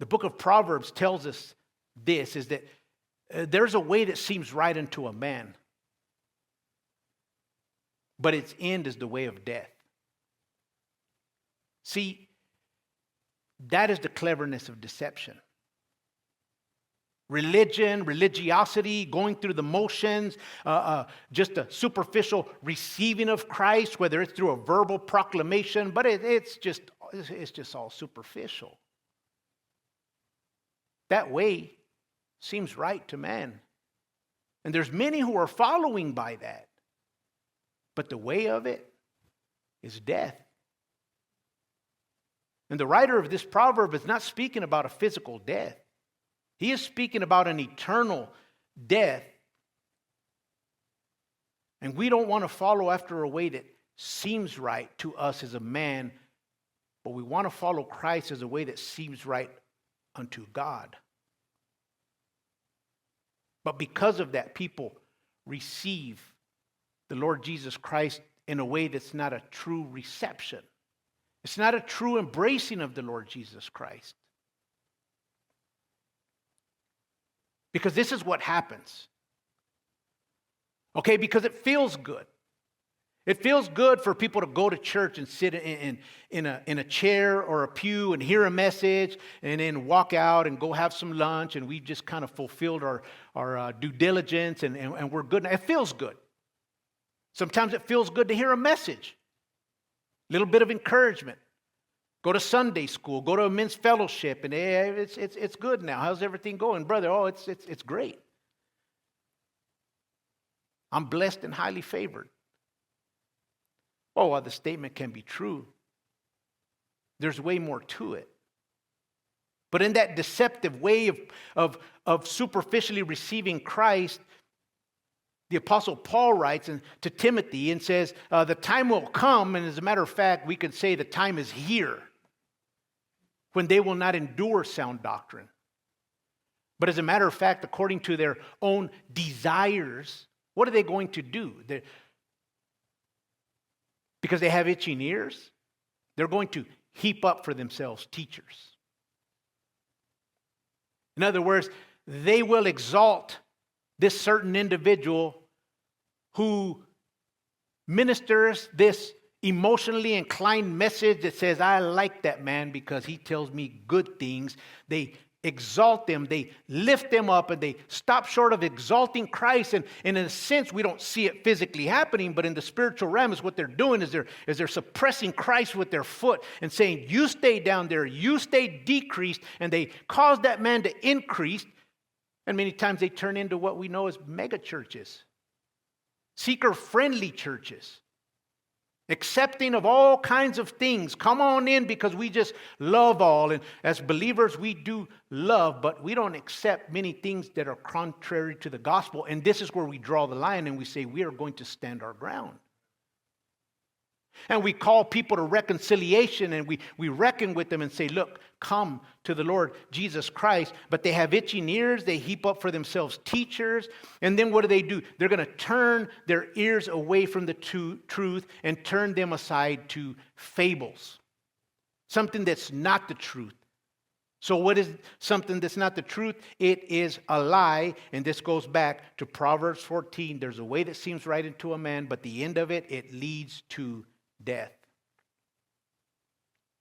The book of Proverbs tells us this, is that there's a way that seems right unto a man, but its end is the way of death. See, that is the cleverness of deception. Religion, religiosity, going through the motions, just a superficial receiving of Christ, whether it's through a verbal proclamation, but it's just all superficial. That way seems right to man. And there's many who are following by that. But the way of it is death. And the writer of this proverb is not speaking about a physical death. He is speaking about an eternal death. And we don't want to follow after a way that seems right to us as a man, but we want to follow Christ as a way that seems right unto God. But because of that, people receive the Lord Jesus Christ in a way that's not a true reception. It's not a true embracing of the Lord Jesus Christ. Because this is what happens. Okay, because it feels good. It feels good for people to go to church and sit in a chair or a pew and hear a message and then walk out and go have some lunch, and we've just kind of fulfilled our due diligence and we're good. It feels good. Sometimes it feels good to hear a message, a little bit of encouragement. Go to Sunday school, go to a men's fellowship, and it's good now. How's everything going, brother? Oh, it's great. I'm blessed and highly favored. Oh, while the statement can be true, there's way more to it. But in that deceptive way of superficially receiving Christ, the Apostle Paul writes to Timothy and says, the time will come, and as a matter of fact, we could say the time is here, when they will not endure sound doctrine. But as a matter of fact, according to their own desires, what are they going to do? Because they have itching ears, they're going to heap up for themselves teachers. In other words, they will exalt this certain individual who ministers this emotionally inclined message that says, I like that man because he tells me good things. They exalt them, they lift them up, and they stop short of exalting Christ. And in a sense, we don't see it physically happening, but in the spiritual realm is what they're doing is they're suppressing Christ with their foot and saying, you stay down there, you stay decreased, and they cause that man to increase. And many times they turn into what we know as mega churches, seeker-friendly churches, accepting of all kinds of things. Come on in because we just love all. And as believers, we do love, but we don't accept many things that are contrary to the gospel. And this is where we draw the line and we say we are going to stand our ground. And we call people to reconciliation and we reckon with them and say, look, come to the Lord Jesus Christ. But they have itching ears. They heap up for themselves teachers. And then what do? They're going to turn their ears away from the truth and turn them aside to fables. Something that's not the truth. So what is something that's not the truth? It is a lie. And this goes back to Proverbs 14. There's a way that seems right unto a man, but the end of it, it leads to death.